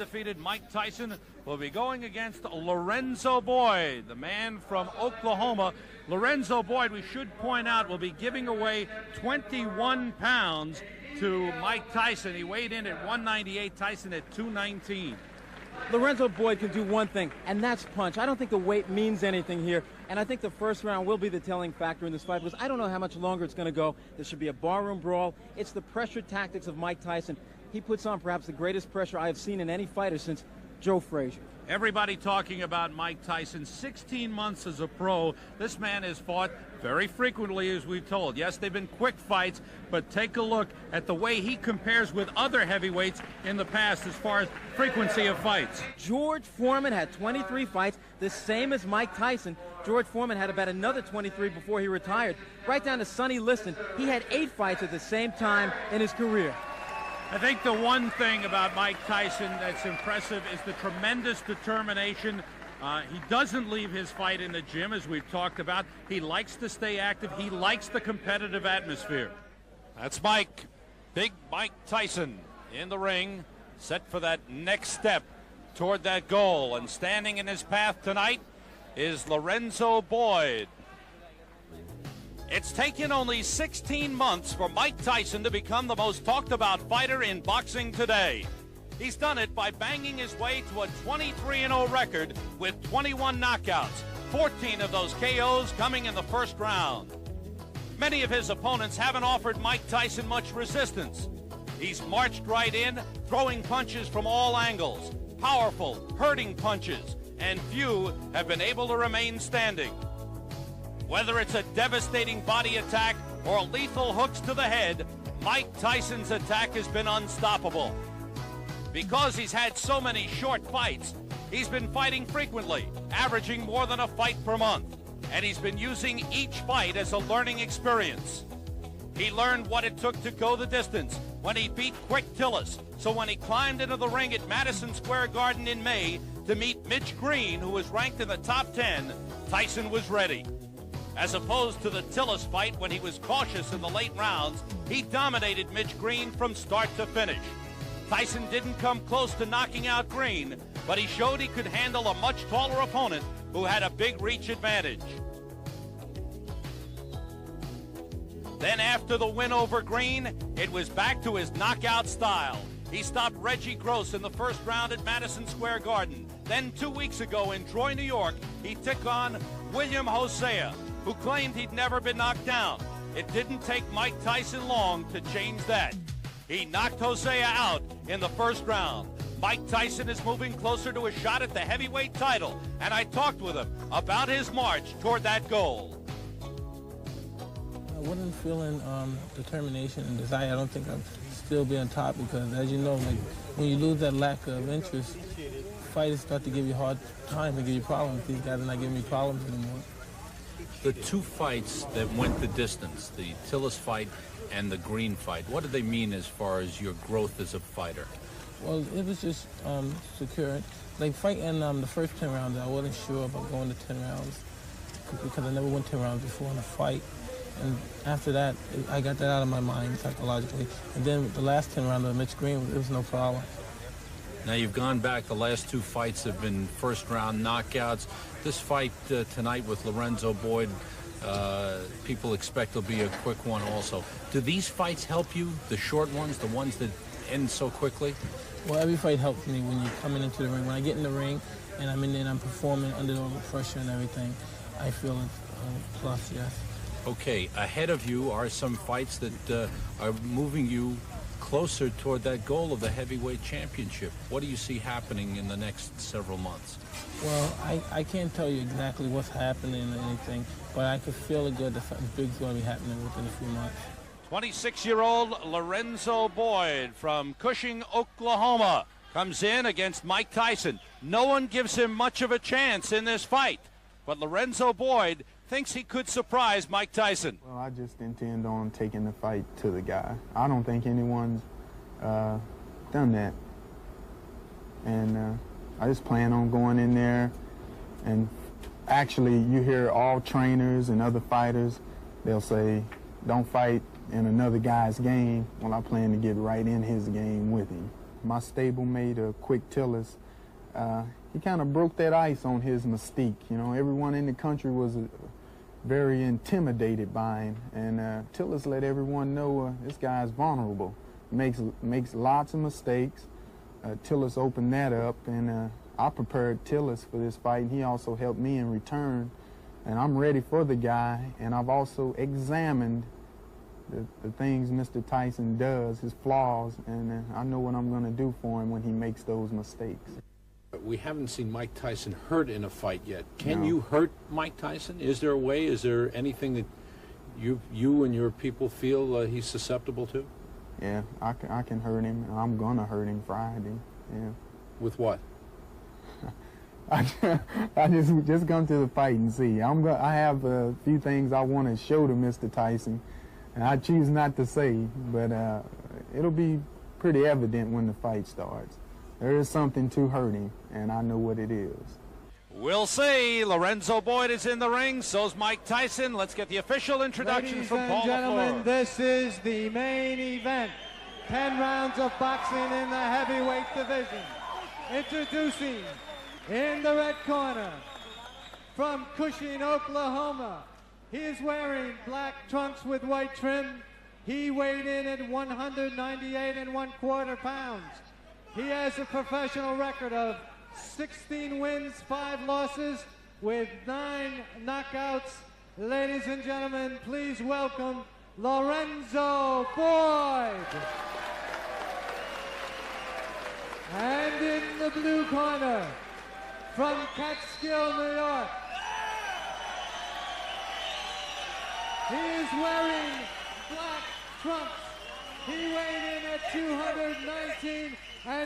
Defeated Mike Tyson will be going against Lorenzo Boyd, the man from Oklahoma. Lorenzo Boyd, we should point out, will be giving away 21 pounds to Mike Tyson. He weighed in at 198, Tyson at 219. Lorenzo Boyd can do one thing, and that's punch. I don't think the weight means anything here, and I think the first round will be the telling factor in this fight because I don't know how much longer it's going to go. There should be a barroom brawl. It's the pressure tactics of Mike Tyson. He puts on perhaps the greatest pressure I have seen in any fighter since Joe Frazier. Everybody talking about Mike Tyson, 16 months as a pro. This man has fought very frequently, as we've told. Yes, they've been quick fights, but take a look at the way he compares with other heavyweights in the past as far as frequency of fights. George Foreman had 23 fights, the same as Mike Tyson. George Foreman had about another 23 before he retired. Right down to Sonny Liston, he had 8 fights at the same time in his career. I think the one thing about Mike Tyson that's impressive is the tremendous determination. He doesn't leave his fight in the gym, as we've talked about. He likes to stay active. He likes the competitive atmosphere. That's Mike, big Mike Tyson in the ring, set for that next step toward that goal. And standing in his path tonight is Lorenzo Boyd. It's taken only 16 months for Mike Tyson to become the most talked about fighter in boxing today. He's done it by banging his way to a 23-0 record with 21 knockouts, 14 of those KOs coming in the first round. Many of his opponents haven't offered Mike Tyson much resistance. He's marched right in, throwing punches from all angles, powerful, hurting punches, and few have been able to remain standing. Whether it's a devastating body attack or lethal hooks to the head, Mike Tyson's attack has been unstoppable. Because he's had so many short fights, he's been fighting frequently, averaging more than a fight per month. And he's been using each fight as a learning experience. He learned what it took to go the distance when he beat Quick Tillis. So when he climbed into the ring at Madison Square Garden in May to meet Mitch Green, who was ranked in the top 10, Tyson was ready. As opposed to the Tillis fight when he was cautious in the late rounds, he dominated Mitch Green from start to finish. Tyson didn't come close to knocking out Green, but he showed he could handle a much taller opponent who had a big reach advantage. Then after the win over Green, it was back to his knockout style. He stopped Reggie Gross in the first round at Madison Square Garden. Then 2 weeks ago in Troy, New York, he took on William Hosea, who claimed he'd never been knocked down. It didn't take Mike Tyson long to change that. He knocked Hosea out in the first round. Mike Tyson is moving closer to a shot at the heavyweight title, and I talked with him about his march toward that goal. I wasn't feeling determination and desire. I don't think I'll still be on top because, as you know, like when you lose that lack of interest, fighters start to give you hard time and give you problems. These guys are not giving me problems anymore. The 2 fights that went the distance, the Tillis fight and the Green fight, what do they mean as far as your growth as a fighter? Well, it was just secure. Like fighting the first 10 rounds, I wasn't sure about going to 10 rounds because I never went 10 rounds before in a fight. And after that, I got that out of my mind psychologically. And then the last 10 rounds of Mitch Green, it was no problem. Now you've gone back, the last 2 fights have been first round knockouts. This fight tonight with Lorenzo Boyd, people expect will be a quick one also. Do these fights help you, the short ones, the ones that end so quickly? Well, every fight helps me when you're coming into the ring. When I get in the ring and I'm in there and I'm performing under the pressure and everything, I feel it plus, yes. Okay, ahead of you are some fights that are moving you closer toward that goal of the heavyweight championship. What do you see happening in the next several months? Well, I can't tell you exactly what's happening or anything, but I can feel it good that something big's going to be happening within a few months. 26-year-old Lorenzo Boyd from Cushing, Oklahoma, comes in against Mike Tyson. No one gives him much of a chance in this fight, but Lorenzo Boyd thinks he could surprise Mike Tyson. Well, I just intend on taking the fight to the guy. I don't think anyone's done that. And I just plan on going in there. And actually, you hear all trainers and other fighters, they'll say, don't fight in another guy's game. Well, I plan to get right in his game with him. my stablemate, Quick Tillis, he kind of broke that ice on his mystique. You know, everyone in the country was very intimidated by him, and Tillis let everyone know this guy's vulnerable, makes lots of mistakes. Tillis opened that up, and I prepared Tillis for this fight, and he also helped me in return. And I'm ready for the guy, and I've also examined the things Mr. Tyson does, his flaws, and I know what I'm going to do for him when he makes those mistakes. We haven't seen Mike Tyson hurt in a fight yet. Can No. you hurt Mike Tyson? Is there a way? Is there anything that you and your people feel he's susceptible to? Yeah, I can hurt him. I'm going to hurt him Friday. Yeah. With what? I just come to the fight and see. I have a few things I want to show to Mr. Tyson, and I choose not to say, but it'll be pretty evident when the fight starts. There is something to hurt him, and I know what it is. We'll see. Lorenzo Boyd is in the ring. So's Mike Tyson. Let's get the official introduction Ladies from and Paul gentlemen, LaFleur. this is the main event. 10 rounds of boxing in the heavyweight division. Introducing in the red corner from Cushing, Oklahoma. He is wearing black trunks with white trim. He weighed in at 198 1/4 pounds. He has a professional record of 16 wins, 5 losses, with 9 knockouts. Ladies and gentlemen, please welcome Lorenzo Boyd. And in the blue corner, from Catskill, New York, he is wearing black trunks. He weighed in at 219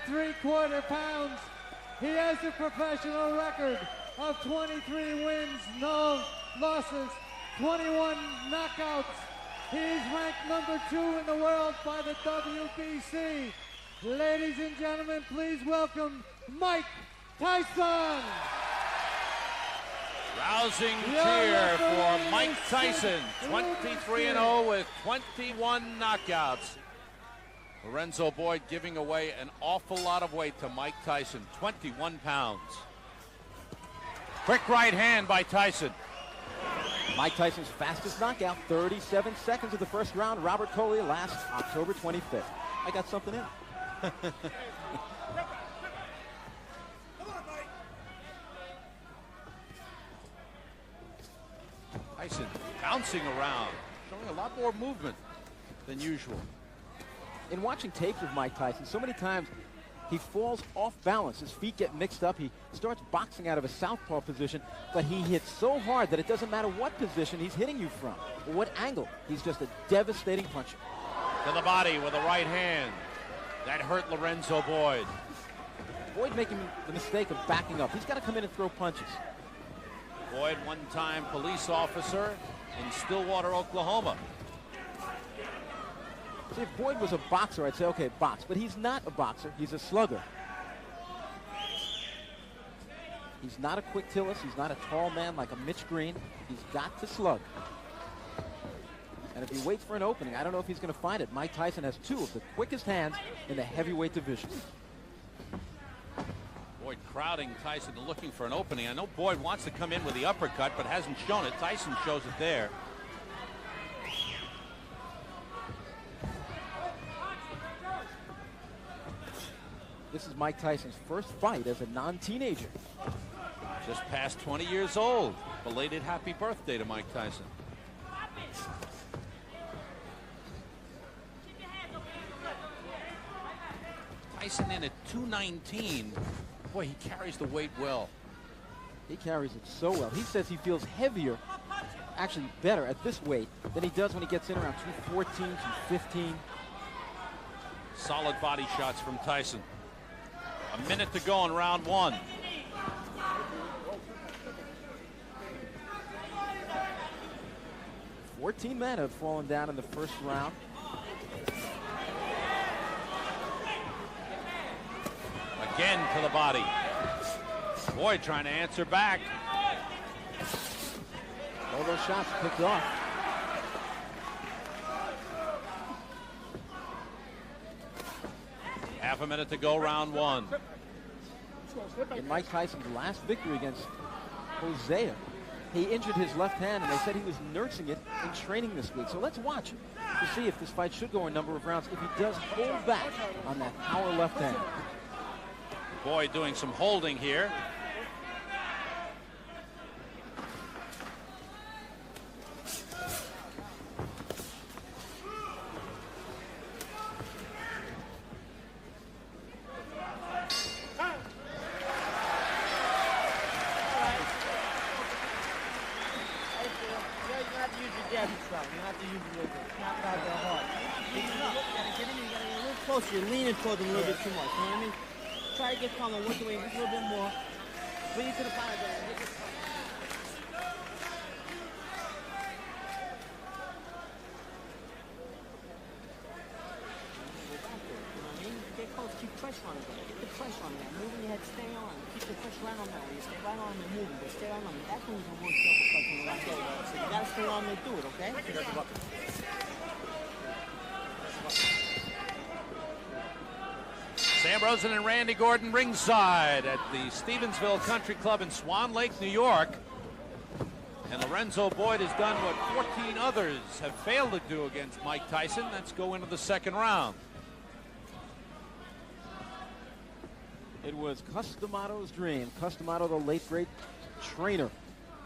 3/4 pounds. He has a professional record of 23 wins, no losses, 21 knockouts. He's ranked number 2 in the world by the WBC. Ladies and gentlemen, please welcome Mike Tyson. Rousing cheer for Mike Tyson, 23-0 with 21 knockouts. Lorenzo Boyd giving away an awful lot of weight to Mike Tyson, 21 pounds. Quick right hand by Tyson. Mike Tyson's fastest knockout, 37 seconds of the first round. Robert Coley last October 25th. I got something in. Tyson bouncing around, showing a lot more movement than usual. In watching tapes of Mike Tyson, so many times he falls off balance. His feet get mixed up. He starts boxing out of a southpaw position, but he hits so hard that it doesn't matter what position he's hitting you from or what angle. He's just a devastating puncher. To the body with a right hand. That hurt Lorenzo Boyd. Boyd making the mistake of backing up. He's got to come in and throw punches. Boyd, one-time police officer in Stillwater, Oklahoma. See, if Boyd was a boxer, I'd say, okay, box. But he's not a boxer. He's a slugger. He's not a quick Tillis. He's not a tall man like a Mitch Green. He's got to slug. And if he waits for an opening, I don't know if he's going to find it. Mike Tyson has 2 of the quickest hands in the heavyweight division. Boyd crowding Tyson and looking for an opening. I know Boyd wants to come in with the uppercut, but hasn't shown it. Tyson shows it there. This is Mike Tyson's first fight as a non-teenager. Just past 20 years old. Belated happy birthday to Mike Tyson. Tyson in at 219. Boy, he carries the weight well. He carries it so well. He says he feels heavier, actually better at this weight than he does when he gets in around 214, 215. Solid body shots from Tyson. A minute to go in round 1. Fourteen men have fallen down in the first round. Again to the body. Boyd trying to answer back. All those shots picked off. Half a minute to go, round one. In Mike Tyson's last victory against Hosea, he injured his left hand, and they said he was nursing it in training this week. So let's watch to see if this fight should go a number of rounds, if he does hold back on that power left hand. Boyd doing some holding here. You're leaning toward them a little bit too much, you know what I mean? Try to get calm and work away just a little bit more. Bring it to the bottom there. You know what I mean? Get close, keep pressure on it. Get the pressure on it. Moving your head, stay on. Keep the pressure right on that way. You stay right on and moving, but stay right on it. That's when you can work uppercuts in the right way. So you gotta stay on there and do it, okay? Sam Rosen and Randy Gordon ringside at the Stevensville Country Club in Swan Lake, New York. And Lorenzo Boyd has done what 14 others have failed to do against Mike Tyson. Let's go into the second round. It was Customato's dream. Customato, the late great trainer,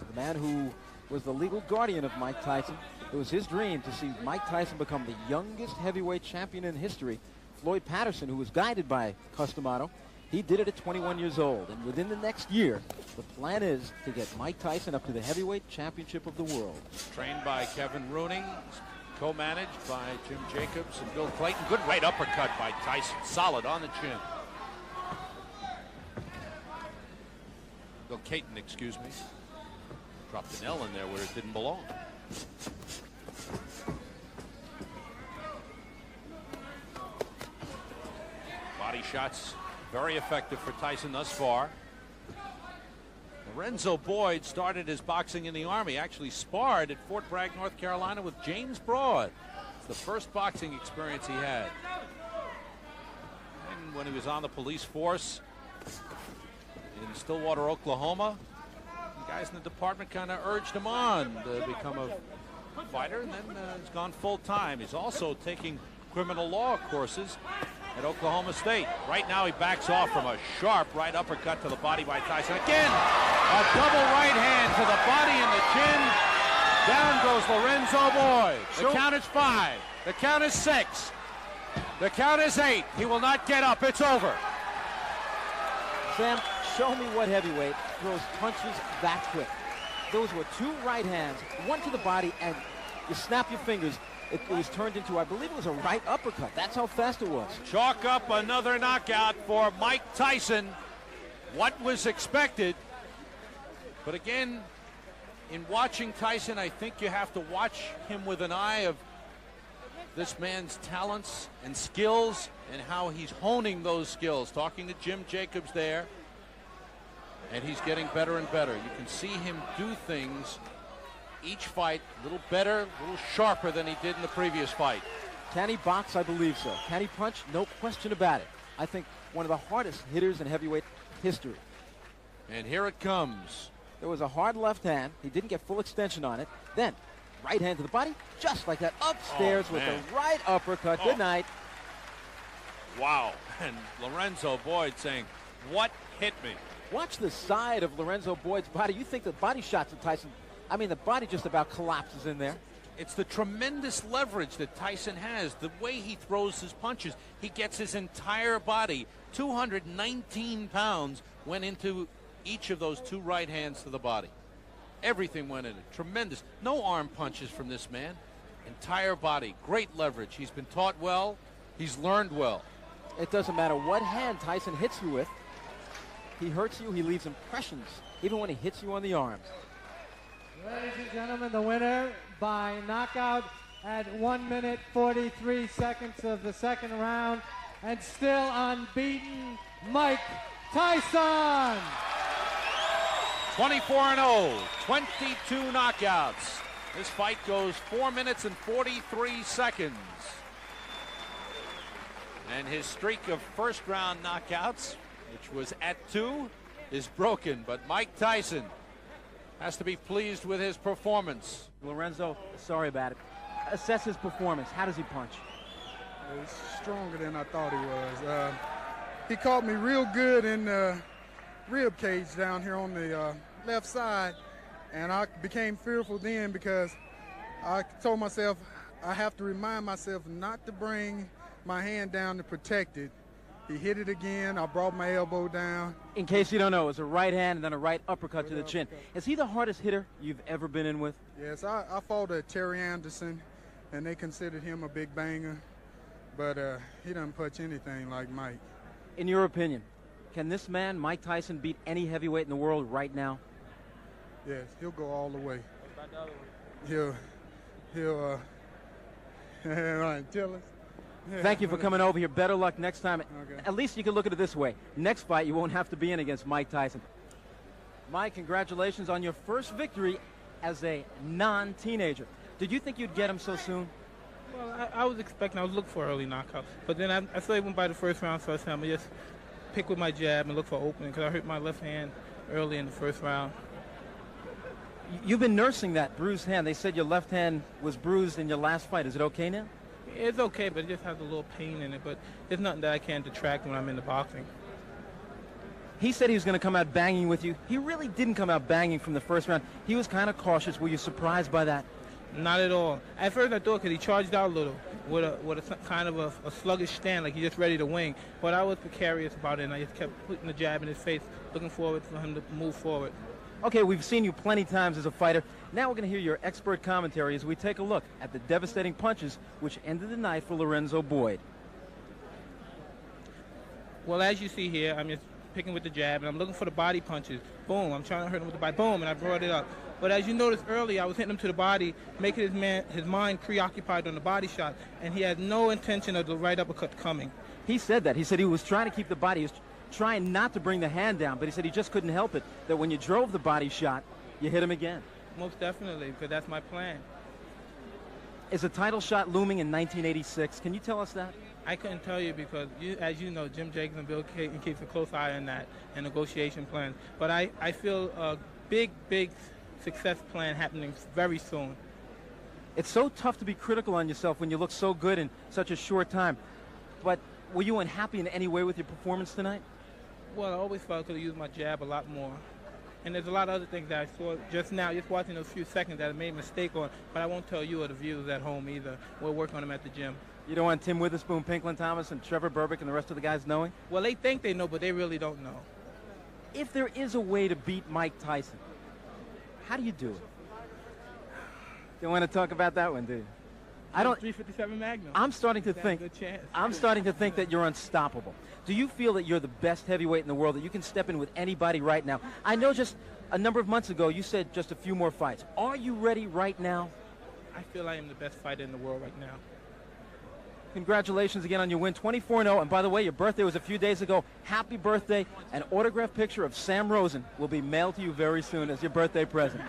the man who was the legal guardian of Mike Tyson. It was his dream to see Mike Tyson become the youngest heavyweight champion in history. Floyd Patterson, who was guided by Customato, he did it at 21 years old. And within the next year, the plan is to get Mike Tyson up to the heavyweight championship of the world. Trained by Kevin Rooney, co-managed by Jim Jacobs and Bill Clayton. Good right uppercut by Tyson, solid on the chin. Bill Clayton, excuse me. Dropped an L in there where it didn't belong. Body shots very effective for Tyson thus far. Lorenzo Boyd started his boxing in the Army, actually sparred at Fort Bragg, North Carolina with James Broad. It's the first boxing experience he had. And when he was on the police force in Stillwater, Oklahoma, the guys in the department kind of urged him on to become a fighter, and then he's gone full time. He's also taking criminal law courses at Oklahoma State. Right now he backs off from a sharp right uppercut to the body by Tyson. Again, a double right hand to the body and the chin. Down goes Lorenzo Boyd. The count is 5. The count is 6. The count is 8. He will not get up. It's over. Sam, show me what heavyweight throws punches that quick. Those were 2 right hands, one to the body, and you snap your fingers. It was turned into, I believe it was a right uppercut. That's how fast it was. Chalk up another knockout for Mike Tyson. What was expected. But again, in watching Tyson, I think you have to watch him with an eye of this man's talents and skills and how he's honing those skills. Talking to Jim Jacobs there, and he's getting better and better. You can see him do things each fight a little better, a little sharper than he did in the previous fight. Can he box? I believe so. Can he punch? No question about it. I think one of the hardest hitters in heavyweight history. And here it comes. There was a hard left hand. He didn't get full extension on it. Then, right hand to the body, just like that, upstairs with the right uppercut. Good night. Wow. And Lorenzo Boyd saying, what hit me? Watch the side of Lorenzo Boyd's body. You think the body shots of Tyson, I mean, the body just about collapses in there. It's the tremendous leverage that Tyson has. The way he throws his punches, he gets his entire body. 219 pounds went into each of those 2 right hands to the body. Everything went in it. Tremendous. No arm punches from this man. Entire body. Great leverage. He's been taught well. He's learned well. It doesn't matter what hand Tyson hits you with. He hurts you. He leaves impressions, even when he hits you on the arms. Ladies and gentlemen, the winner by knockout at 1 minute 43 seconds of the second round, and still unbeaten, Mike Tyson. 24-0, 22 knockouts. This fight goes 4 minutes and 43 seconds. And his streak of first-round knockouts, which was at 2, is broken. But Mike Tyson has to be pleased with his performance. Lorenzo, sorry about it. Assess his performance. How does he punch? He's stronger than I thought he was. He caught me real good in the rib cage down here on the left side, and I became fearful then because I told myself I have to remind myself not to bring my hand down to protect it. He hit it again. I brought my elbow down. In case you don't know, it was a right hand and then a right uppercut to the chin. Is he the hardest hitter you've ever been in with? Yes, I fought Terry Anderson, and they considered him a big banger, but he doesn't punch anything like Mike. In your opinion, can this man, Mike Tyson, beat any heavyweight in the world right now? Yes, he'll go all the way. What about the other one? He'll right, tell us. Thank you for coming over here. Better luck next time. Okay. At least you can look at it this way. Next fight, you won't have to be in against Mike Tyson. Mike, congratulations on your first victory as a non-teenager. Did you think you'd get him so soon? Well, I was expecting, I was looking for an early knockout. But then I saw he went by the first round, so I said, I'm going to just pick with my jab and look for opening because I hurt my left hand early in the first round. You've been nursing that bruised hand. They said your left hand was bruised in your last fight. Is it okay now? It's okay, but it just has a little pain in it. But it's nothing that I can't detract when I'm in the boxing. He said he was going to come out banging with you. He really didn't come out banging from the first round. He was kind of cautious. Were you surprised by that? Not at all. At first I thought because he charged out a little with a kind of a sluggish stand, like he's just ready to wing. But I was precarious about it, and I just kept putting the jab in his face, looking forward for him to move forward. Okay, we've seen you plenty times as a fighter. Now we're going to hear your expert commentary as we take a look at the devastating punches which ended the night for Lorenzo Boyd. Well, as you see here, I'm just picking with the jab, and I'm looking for the body punches. Boom, I'm trying to hurt him with the body. Boom, and I brought it up. But as you noticed earlier, I was hitting him to the body, making his mind preoccupied on the body shot, and he had no intention of the right uppercut coming. He said that. He said he was trying to keep the body. He was trying not to bring the hand down, but he said he just couldn't help it, that when you drove the body shot, you hit him again. Most definitely, because that's my plan. Is a title shot looming in 1986? Can you tell us that? I couldn't tell you because, as you know, Jim Jacobs and Bill Cayton keeps a close eye on that and negotiation plans. But I feel a big success plan happening very soon. It's so tough to be critical on yourself when you look so good in such a short time. But were you unhappy in any way with your performance tonight? Well, I always felt I could have used my jab a lot more. And there's a lot of other things that I saw just now, just watching those few seconds that I made a mistake on, but I won't tell you or the viewers at home either. We'll work on them at the gym. You don't want Tim Witherspoon, Pinklin Thomas, and Trevor Berbick and the rest of the guys knowing? Well, they think they know, but they really don't know. If there is a way to beat Mike Tyson, how do you do it? Don't want to talk about that one, do you? I don't. 357 Magnum. I'm starting to think that you're unstoppable. Do you feel that you're the best heavyweight in the world, that you can step in with anybody right now? I know just a number of months ago you said just a few more fights. Are you ready right now? I feel I am the best fighter in the world right now. Congratulations again on your win, 24-0. And by the way, your birthday was a few days ago. Happy birthday. An autographed picture of Sam Rosen will be mailed to you very soon as your birthday present.